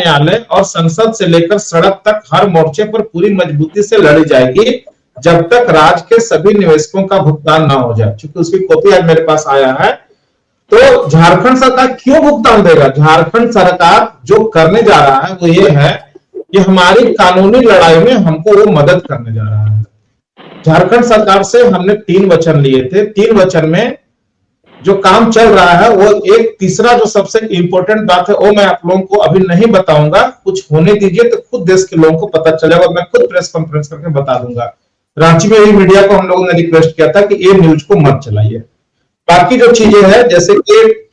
न्यायालय और संसद से लेकर सड़क तक हर मोर्चे पर पूरी मजबूती से लड़ी जाएगी जब तक राज्य के सभी निवेशकों का भुगतान ना हो जाए। चूंकि उसकी कॉपी आज मेरे पास आया है, तो झारखंड सरकार क्यों भुगतान देगा? झारखंड सरकार जो करने जा रहा है वो ये है कि हमारी कानूनी लड़ाई में हमको वो मदद करने जा रहा है। झारखंड सरकार से हमने 3 वचन लिए थे। 3 वचन में जो काम चल रहा है वो एक तीसरा जो सबसे इंपॉर्टेंट बात है वो मैं आप लोगों को अभी नहीं बताऊंगा, कुछ होने दीजिए तो खुद देश के लोगों को पता चलेगा। मैं खुद प्रेस कॉन्फ्रेंस करके बता दूंगा। रांची में भी मीडिया को हम लोगों ने रिक्वेस्ट किया था कि ये न्यूज को मत चलाइए। बाकी जो चीजें हैं, जैसे कि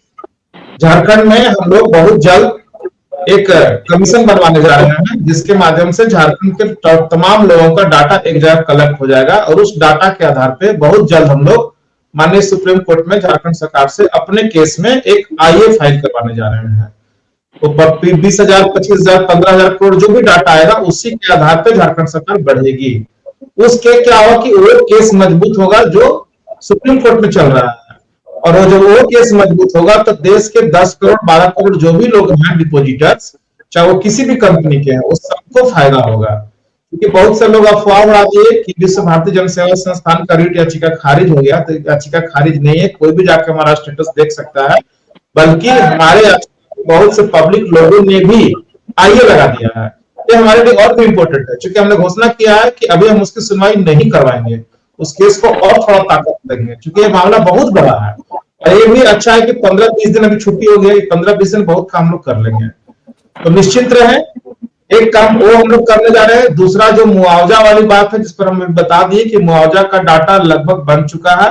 झारखंड में हम लोग बहुत जल्द एक कमीशन बनवाने जा रहे हैं जिसके माध्यम से झारखंड के तमाम लोगों का डाटा एक जगह कलेक्ट हो जाएगा और उस डाटा के आधार पे बहुत जल्द हम लोग माननीय सुप्रीम कोर्ट में झारखंड सरकार से अपने केस में एक आईए फाइल करवाने जा रहे हैं। तो 20,000, 25,000, 15,000 करोड़ जो भी डाटा आएगा उसी के आधार पे झारखंड सरकार बढ़ेगी। उसके क्या होगा कि वो केस मजबूत होगा जो सुप्रीम कोर्ट में चल रहा है, और जब वो केस मजबूत होगा तो देश के 10 करोड़ 12 करोड़ जो भी लोग हैं डिपोजिटर्स, चाहे वो किसी भी कंपनी के हैं, उस सबको फायदा होगा। क्योंकि बहुत से लोग अफवाह उड़ा दिए कि विश्व भारतीय जन सेवा संस्थान का रीट याचिका खारिज हो गया, तो याचिका खारिज नहीं है। कोई भी जाकर हमारा स्टेटस देख सकता है, बल्कि हमारे बहुत से पब्लिक लोगों ने भी आईए लगा दिया है। ये हमारे लिए और भी इंपॉर्टेंट है, क्योंकि हमने घोषणा किया है कि अभी हम उसकी सुनवाई नहीं करवाएंगे, उस केस को और थोड़ा ताकत देंगे, क्योंकि ये मामला बहुत बड़ा है। और ये भी अच्छा है कि 15-20 दिन अभी छुट्टी हो गई, 15-20 दिन बहुत काम लोग कर लेंगे। तो निश्चिंत रहे, एक काम वो हम लोग करने जा रहे हैं। दूसरा जो मुआवजा वाली बात है, जिस पर हम बता दिए कि मुआवजा का डाटा लगभग बन चुका है।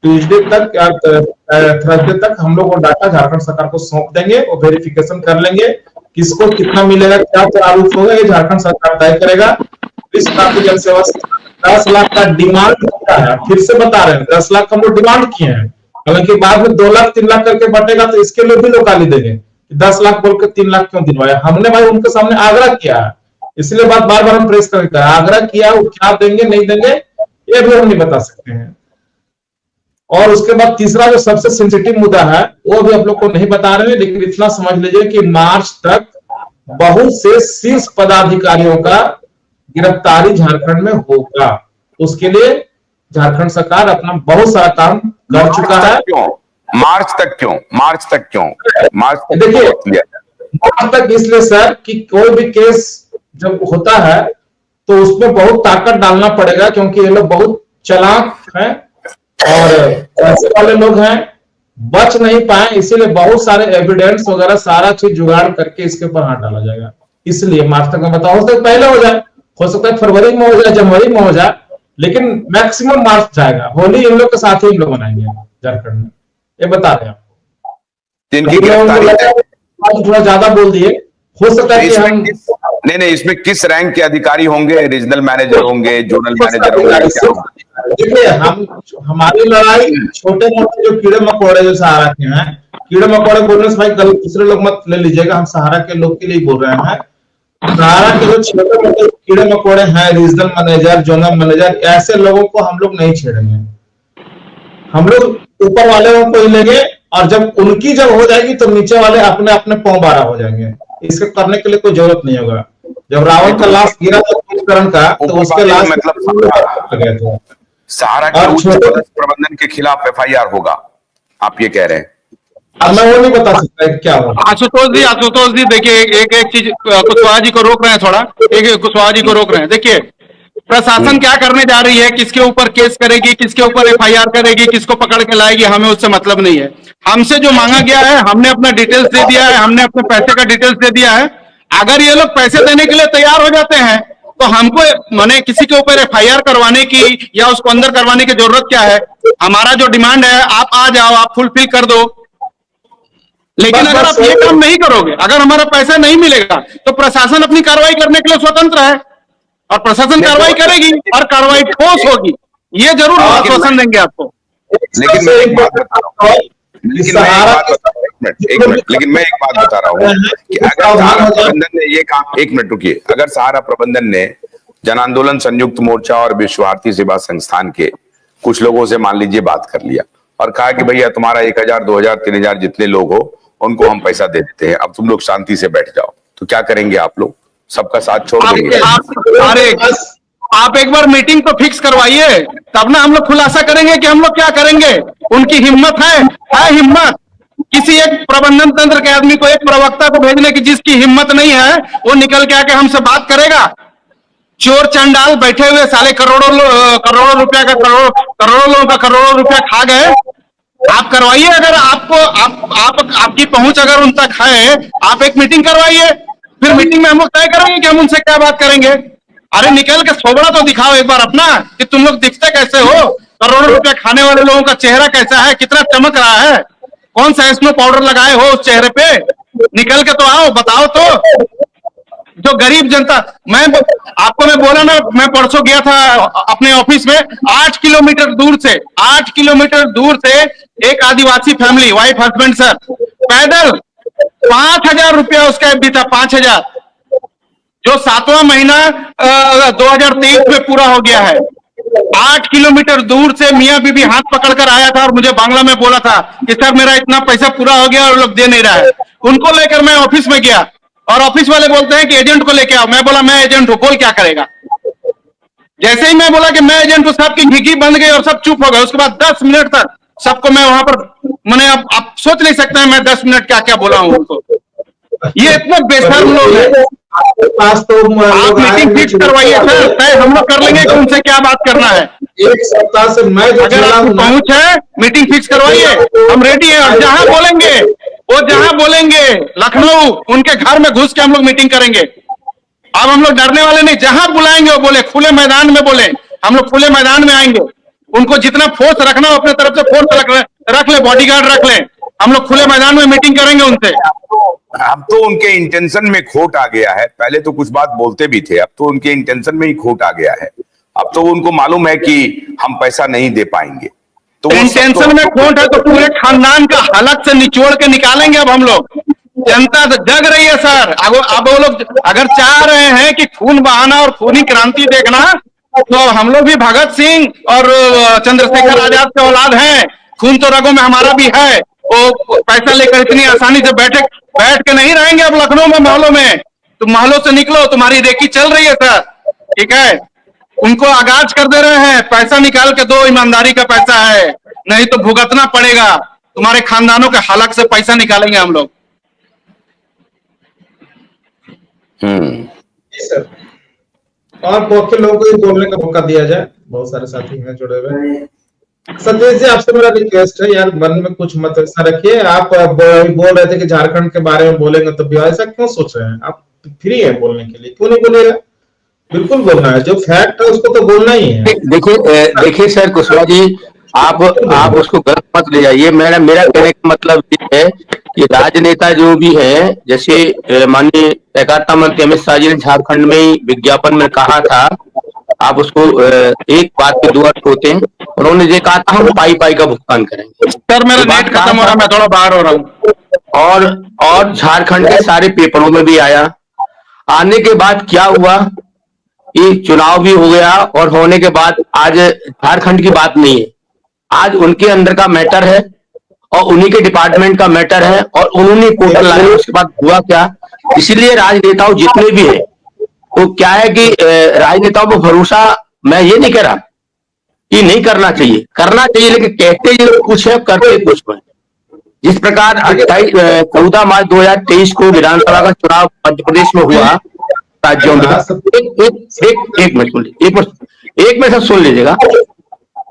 ट्यूजडे तक या थर्सडे तक हम लोग वो डाटा झारखंड सरकार को सौंप देंगे, वो वेरिफिकेशन कर लेंगे, किसको कितना मिलेगा, क्या प्रारूप होगा, ये झारखंड सरकार तय करेगा। विश्व भारतीय जन सेवा 10 लाख का डिमांड होता है, फिर से बता रहे हैं 10 लाख हम लोग डिमांड किए हैं। हालांकि बाद में 2 लाख 3 लाख करके बटेगा तो इसके लिए भी लोग गाली देंगे, 10 लाख बोल के 3 लाख क्यों दिलवाया। हमने भाई उनके सामने आग्रह किया है, इसलिए बात बार बार हम प्रेस करके आग्रह किया, वो क्या देंगे नहीं देंगे ये भी हम नहीं बता सकते हैं। और उसके बाद तीसरा जो सबसे सेंसिटिव मुद्दा है वो भी आप लोग को नहीं बता रहे हैं, लेकिन इतना समझ लीजिए कि मार्च तक बहुत से शीर्ष पदाधिकारियों का गिरफ्तारी झारखंड में होगा। उसके लिए झारखंड सरकार अपना बहुत सारा काम कर चुका है। मार्च तक क्यों? मार्च तक क्यों? मार्च तक देखिए, मार्च तक इसलिए सर कि कोई भी केस जब होता है तो उसमें बहुत ताकत डालना पड़ेगा, क्योंकि ये लोग बहुत चालाक हैं और ऐसे वाले लोग हैं, बच नहीं पाए। इसीलिए बहुत सारे एविडेंस वगैरह सारा चीज जुगाड़ करके इसके ऊपर हाथ डाला जाएगा। इसलिए मार्च तक मैं बताऊं, हो सकता है पहले हो जाए, हो सकता है फरवरी में हो जाए, जनवरी में हो जाए, लेकिन मैक्सिमम मार्च जाएगा। होली इन लोग के साथ ही हम लोग मनाएंगे झारखंड में, ये बता रहे हैं आपको। थोड़ा ज्यादा बोल दिए, हो सकता है कि हम नहीं, इसमें किस रैंक के अधिकारी होंगे? रीजनल मैनेजर होंगे, जोनल मैनेजर होंगे? देखिए, हमारी लड़ाई छोटे मोटे जो कीड़े मकोड़े जो सहारा के हैं, कीड़े मकोड़े बोलने से भाई गलत दूसरे लोग मत ले लीजिएगा, हम सहारा के लोग के लिए बोल रहे हैं। सहारा के जो छोटे मोटे कीड़े मकोड़े हैं, रीजनल मैनेजर, जोनल मैनेजर, ऐसे लोगों को हम लोग नहीं छेड़ेंगे। हम लोग ऊपर वाले को ही लेंगे, और जब उनकी जब हो जाएगी तो नीचे वाले अपने अपने पांव बारा हो जाएंगे। इसके करने के लिए कोई जरूरत नहीं होगा। जब रावण का लाश गिरा था कुंभकर्ण का, तो उसके लाश मतलब सहारा के प्रबंधन के खिलाफ एफआईआर होगा, आप ये कह रहे हैं? अब मैं वो नहीं बता सकता क्या होगा। आशुतोष जी देखिए, एक चीज कुशवाहा जी को रोक रहे हैं, थोड़ा कुशवाहा जी को रोक रहे हैं। देखिए, प्रशासन क्या करने जा रही है, किसके ऊपर केस करेगी, किसके ऊपर एफआईआर करेगी, किसको पकड़ के लाएगी, हमें उससे मतलब नहीं है। हमसे जो मांगा गया है, हमने अपना डिटेल्स दे दिया है, हमने अपने पैसे का डिटेल्स दे दिया है। अगर ये लोग पैसे देने के लिए तैयार हो जाते हैं तो हमको माने किसी के ऊपर एफआईआर करवाने की या उसको अंदर करवाने की जरूरत क्या है? हमारा जो डिमांड है, आप आ जाओ, आप फुलफिल कर दो। लेकिन अगर आप ये काम नहीं करोगे, अगर हमारा पैसा नहीं मिलेगा, तो प्रशासन अपनी कार्रवाई करने के लिए स्वतंत्र है, और प्रशासन कार्रवाई करेगी और कार्रवाई ठोस होगी, ये जरूर आश्वासन देंगे आपको। लेकिन मैं एक बात बता रहा हूँ कि अगर सहारा प्रबंधन ने ये काम, एक मिनट रुकिए, अगर सहारा प्रबंधन ने जन आंदोलन संयुक्त मोर्चा और विश्व भारती सेवा संस्थान के कुछ लोगों से मान लीजिए बात कर लिया और कहा कि भैया तुम्हारा 1,000, 2,000, 3,000 जितने लोग हो उनको हम पैसा दे देते हैं, अब तुम लोग शांति से बैठ जाओ, तो क्या करेंगे आप लोग? सबका साथ छोड़ देंगे? अरे आप एक बार मीटिंग तो फिक्स करवाइए, तब ना हम लोग खुलासा करेंगे कि हम लोग क्या करेंगे। उनकी हिम्मत है हिम्मत। किसी एक प्रबंधन तंत्र के आदमी को, एक प्रवक्ता को भेजने की जिसकी हिम्मत नहीं है, वो निकल के आके हमसे बात करेगा। चोर चंडाल बैठे हुए साले करोड़ों रुपया का करोड़ों लोगों का करोड़ों रुपया खा गए। आप करवाइए, अगर आपको आपकी पहुंच अगर उन तक है, आप एक मीटिंग करवाइए। फिर मीटिंग में हम लोग तय करेंगे कि हम उनसे क्या बात करेंगे। अरे निकल के सोबड़ा तो दिखाओ एक बार अपना, कि तुम लोग दिखते कैसे हो। करोड़ों रुपया खाने वाले लोगों का चेहरा कैसा है, कितना चमक रहा है, कौन सा स्नो पाउडर लगाए हो उस चेहरे पे। निकल के तो आओ, बताओ तो। जो गरीब जनता, मैं बोला ना, मैं परसों गया था अपने ऑफिस में, 8 किलोमीटर दूर से एक आदिवासी फैमिली, वाइफ हस्बैंड सर, पैदल 5,000 रुपया उसका एफडी था, 5,000, जो 7वां महीना 2023 में पूरा हो गया है। 8 किलोमीटर दूर से मियां बीबी हाथ पकड़कर आया था और मुझे बांग्ला में बोला था कि सर मेरा इतना पैसा पूरा हो गया और लोग दे नहीं रहा है। उनको लेकर मैं ऑफिस में गया और ऑफिस वाले बोलते हैं कि एजेंट को लेके आओ। मैं बोला मैं एजेंट हूं, बोल क्या करेगा। जैसे ही मैं बोला कि मैं एजेंट हूं, सबकी घिघी बंद गई और सब चुप हो गए। उसके बाद 10 मिनट तक सबको मैं वहां पर, मैंने, अब आप सोच नहीं सकते हैं मैं 10 मिनट क्या क्या बोला हूं उनको। ये इतने बेशर्म लोग हैं। आपके पास तो आप मीटिंग फिक्स करवाइए सर, तय हम लोग कर लेंगे कि उनसे क्या बात करना है। एक सप्ताह से मैं जो अगर आपको पहुंच है, मीटिंग फिक्स करवाइए, हम रेडी हैं। और जहां बोलेंगे, वो जहां बोलेंगे, लखनऊ, उनके घर में घुस के हम लोग मीटिंग करेंगे। अब हम लोग डरने वाले नहीं, जहां बुलाएंगे वो बोले, खुले मैदान में बोले, हम लोग खुले मैदान में आएंगे। उनको जितना फोर्स रखना हो अपने तरफ से फोर्स रख ले, बॉडीगार्ड रख ले। हम लोग खुले मैदान में मीटिंग करेंगे उनसे। अब तो उनके इंटेंशन में खोट आ गया है। पहले तो कुछ बात बोलते भी थे, अब तो उनके इंटेंशन में ही खोट आ गया है। अब तो उनको मालूम है कि हम पैसा नहीं दे पाएंगे, तो इंटेंशन में खोट है तो पूरे खानदान का हलक से निचोड़ के निकालेंगे। अब हम लोग, जनता तो जग रही है सर। अब वो लोग अगर चाह रहे हैं कि खून बहाना और खूनी क्रांति देखना, तो हम लोग भी भगत सिंह और चंद्रशेखर आजाद के औलाद हैं। खून तो रगों में हमारा भी है। वो पैसा लेकर इतनी आसानी से बैठ के नहीं रहेंगे अब लखनऊ में, महलों में। तुम महलों से निकलो, तुम्हारी रेकी चल रही है सर, ठीक है। उनको आगाज कर दे रहे हैं, पैसा निकाल के दो, ईमानदारी का पैसा है, नहीं तो भुगतना पड़ेगा। तुम्हारे खानदानों के हलक से पैसा निकालेंगे हम लोग। सर, और बहुत के लोगों को बोलने का मौका दिया जाए। बहुत सारे साथी हैं जुड़े हुए। सतीश जी, आपसे मेरा रिक्वेस्ट है यार, मन में कुछ मत ऐसा रखिए। आप बोल रहे थे कि झारखंड के बारे में बोलेंगे, तो ऐसा क्यों सोच रहे हैं? आप फ्री है बोलने के लिए, क्यों नहीं बोलिएगा? बिल्कुल बोलना है, जो फैक्ट है उसको तो बोलना ही है। देखिए सर कुशवाहा जी, आप उसको गलत मत ले जाइए। मेरा कहने का मतलब ये है कि राजनेता जो भी है, जैसे माननीय सहकारिता मंत्री अमित शाह जी ने झारखंड में ही विज्ञापन में कहा था, आप उसको एक बात पे दो अर्थ होते हैं। उन्होंने ये कहा था हम पाई का भुगतान करेंगे। सर मेरा नेट खत्म हो रहा है, मैं थोड़ा बाहर हो रहा हूँ। और झारखंड के सारे पेपरों में भी आया। आने के बाद क्या हुआ, ये चुनाव भी हो गया और होने के बाद आज झारखंड की बात नहीं है, आज उनके अंदर का मैटर है और उन्हीं के डिपार्टमेंट का मैटर है और उन्होंने पोर्टल लाया। उसके बाद हुआ क्या, इसीलिए राजनेताओं जितने भी हैं, वो क्या है कि राजनेताओं को भरोसा, मैं ये नहीं कह रहा कि नहीं करना चाहिए, करना चाहिए, लेकिन कहते ये कुछ है, करते कुछ है। जिस प्रकार 14 मार्च 2023 को विधानसभा का चुनाव मध्य प्रदेश में हुआ राज्यों में, एक मिनट सुन लीजिएगा।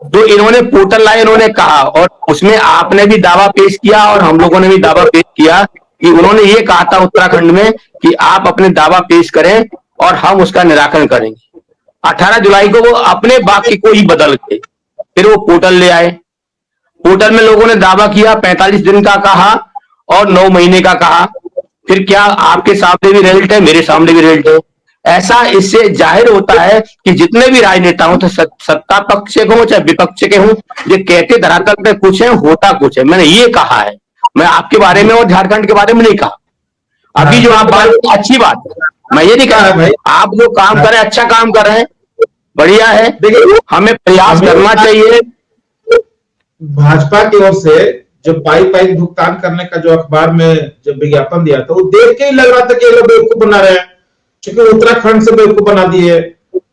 जो इन्होंने पोर्टल लाए, इन्होंने कहा, और उसमें आपने भी दावा पेश किया और हम लोगों ने भी दावा पेश किया कि उन्होंने ये कहा था उत्तराखंड में कि आप अपने दावा पेश करें और हम उसका निराकरण करेंगे। 18 जुलाई को वो अपने बाकी को ही बदल के फिर वो पोर्टल ले आए। पोर्टल में लोगों ने दावा किया, 45 दिन का कहा और 9 महीने का कहा। फिर क्या आपके सामने भी रिजल्ट है, मेरे सामने भी रिजल्ट है। ऐसा इससे जाहिर होता है कि जितने भी राजनेता हो, चाहे सत्ता पक्ष के हो चाहे विपक्ष के हो, ये कहते धरातल पे कुछ है, होता कुछ है। मैंने ये कहा है, मैं आपके बारे में और झारखंड के बारे में नहीं कहा। अभी जो आप बात, अच्छी बात है, मैं ये नहीं कह रहा भाई, आप जो काम कर रहे हैं अच्छा काम कर रहे हैं, बढ़िया है, हमें प्रयास करना चाहिए। भाजपा की ओर से जो पाई भुगतान करने का जो अखबार में जब विज्ञापन दिया था, वो देख के ही लग रहा था कि ये लोग बेवकूफ बना रहे हैं, क्योंकि उत्तराखंड से बेवकूफ बना दिए,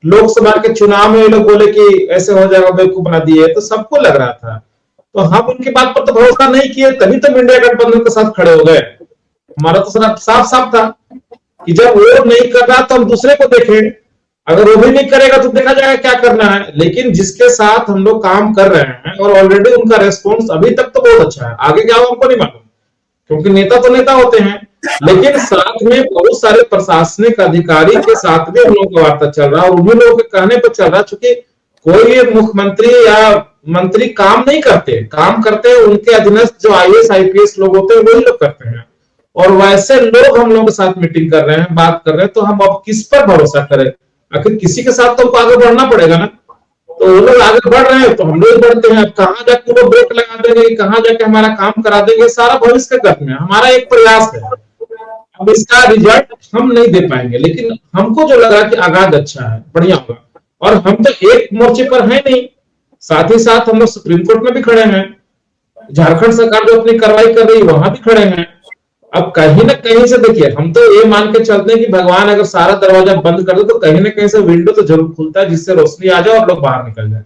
लोकसभा के चुनाव में ये लोग बोले कि ऐसे हो जाएगा, बेवकूफ बना दिए, तो सबको लग रहा था। तो हम उनकी बात पर तो भरोसा नहीं किए, तभी तो इंडिया गठबंधन के साथ खड़े हो गए। हमारा तो साफ साफ था कि जब वो नहीं कर रहा तो हम दूसरे को देखें, अगर वो भी नहीं करेगा तो देखा जाएगा क्या करना है। लेकिन जिसके साथ हम लोग काम कर रहे हैं और ऑलरेडी उनका रेस्पॉन्स अभी तक तो बहुत अच्छा है, आगे क्या होगा हमको नहीं मालूम, क्योंकि नेता तो नेता होते हैं, लेकिन साथ में बहुत सारे प्रशासनिक अधिकारी के साथ भी हम लोगों का वार्ता चल रहा है, और उन्हीं लोगों के कहने पर चल रहा है। चूंकि कोई भी मुख्यमंत्री या मंत्री काम नहीं करते, काम करते हैं उनके अधीनस्थ जो IAS IPS लोग होते हैं, वही लोग करते हैं, और वैसे लोग हम लोगों के साथ मीटिंग कर रहे हैं, बात कर रहे हैं, तो हम अब किस पर भरोसा करें? आखिर किसी के साथ तो हमको आगे बढ़ना पड़ेगा ना। तो वो लोग आगे बढ़ रहे हैं तो हम लोग बढ़ते हैं। अब कहाँ जाके वो ब्रेक लगा देंगे, कहाँ जाके हमारा काम करा देंगे, सारा भविष्य के गत में। हमारा एक प्रयास है, अब इसका रिजल्ट हम नहीं दे पाएंगे, लेकिन हमको जो लगा कि आगाज अच्छा है, बढ़िया होगा। और हम तो एक मोर्चे पर है नहीं, साथ ही साथ हम लोग सुप्रीम कोर्ट में भी खड़े हैं, झारखंड सरकार जो अपनी कार्रवाई कर रही है वहां भी खड़े हैं। अब कहीं ना कहीं से देखिए, हम तो ये मान के चलते हैं कि भगवान अगर सारा दरवाजा बंद कर दे तो कहीं ना कहीं से विंडो तो जरूर खुलता है, जिससे रोशनी आ जाए और लोग बाहर निकल जाए।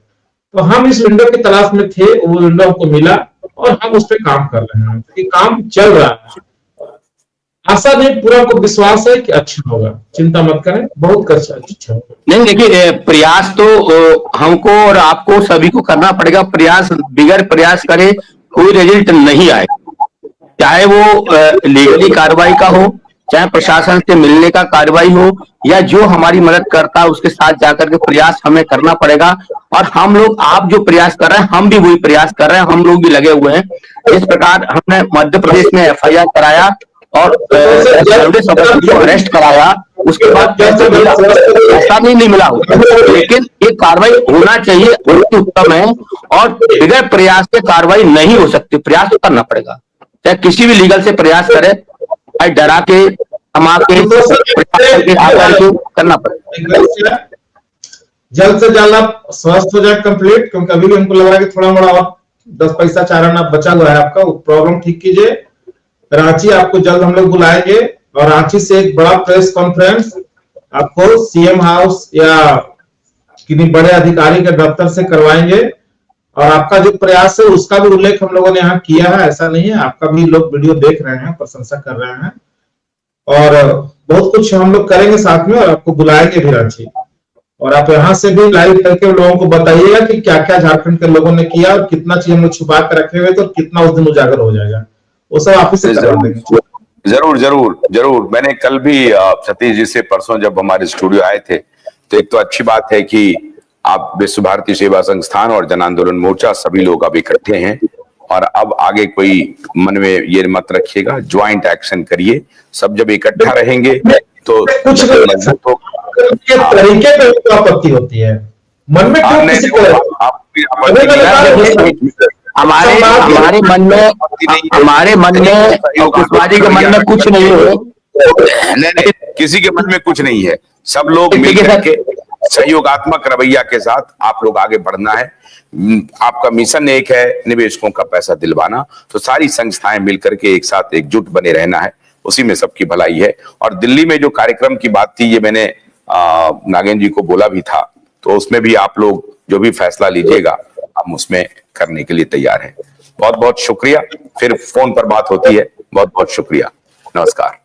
तो हम इस विंडो की तलाश में थे, वो विंडो हमको मिला और हम उस पर काम कर रहे हैं, कि काम चल रहा है। आशा नहीं, पूरा हमको विश्वास है कि अच्छा होगा, चिंता मत करें, बहुत अच्छा होगा। नहीं देखिए, प्रयास तो हमको और आपको सभी को करना पड़ेगा। प्रयास बिगैर प्रयास करे कोई रिजल्ट नहीं आएगा, चाहे वो लीगली कार्रवाई का हो, चाहे प्रशासन से मिलने का कार्रवाई हो, या जो हमारी मदद करता है उसके साथ जाकर के प्रयास हमें करना पड़ेगा। और हम लोग, आप जो प्रयास कर रहे हैं, हम भी वही प्रयास कर रहे हैं, हम लोग भी लगे हुए हैं। इस प्रकार हमने मध्य प्रदेश में FIR कराया और अरेस्ट कराया, उसके बाद पैसा नहीं मिला हो, लेकिन ये कार्रवाई होना चाहिए, बहुत उत्तम है। और बगैर प्रयास के कार्रवाई नहीं हो सकती, प्रयास तो करना पड़ेगा, चाहे किसी भी लीगल से प्रयास करे, डरा के, थमा के, आकर के करना पड़ेगा। जल्द से जल्द आप स्वस्थ हो जाए कंप्लीट, क्योंकि अभी भी हमको लग रहा है कि थोड़ा मोड़ा और 10 पैसा चार आना बचा हुआ है आपका, वो प्रॉब्लम ठीक कीजिए। रांची आपको जल्द हम लोग बुलाएंगे, और रांची से एक बड़ा प्रेस कॉन्फ्रेंस आपको CM हाउस या किसी बड़े अधिकारी के दफ्तर से करवाएंगे। और आपका जो प्रयास है उसका भी उल्लेख हम लोगों ने यहाँ किया है, ऐसा नहीं है, आपका भी लोग वीडियो देख रहे हैं, प्रशंसा कर रहे हैं, और बहुत कुछ हम लोग करेंगे साथ में, और आपको बुलाएंगे भी रांची। और आप यहाँ से भी लाइव करके लोगों को बताइएगा कि क्या क्या झारखंड के लोगों ने किया, और कितना चीज हम लोग छुपा कर रखे हुए, तो कितना उस दिन उजागर हो जाएगा, वो सब आप ही से करवा देंगे। जरूर जरूर जरूर। मैंने कल भी सतीश जी से, परसों जब हमारे स्टूडियो आए थे, तो एक तो अच्छी बात है कि आप विश्व भारती सेवा संस्थान और जन आंदोलन मोर्चा सभी लोग अब इकट्ठे हैं, और अब आगे कोई मन में ये मत रखिएगा, ज्वाइंट एक्शन करिए। सब जब इकट्ठा रहेंगे तो कुछ तरीके पे आपत्ति होती है, मन में क्यों किसी को हमारे मन में कुशवाहा के मन में कुछ नहीं है, नहीं, किसी के मन में कुछ नहीं है। सब लोग मिलकर के सहयोगात्मक रवैया के साथ आप लोग आगे बढ़ना है। आपका मिशन एक है, निवेशकों का पैसा दिलवाना, तो सारी संस्थाएं मिलकर के एक साथ एकजुट बने रहना है, उसी में सबकी भलाई है। और दिल्ली में जो कार्यक्रम की बात थी, ये मैंने नागेंद्र जी को बोला भी था, तो उसमें भी आप लोग जो भी फैसला लीजिएगा, हम उसमें करने के लिए तैयार हैं। बहुत बहुत शुक्रिया, फिर फोन पर बात होती है। बहुत बहुत शुक्रिया, नमस्कार।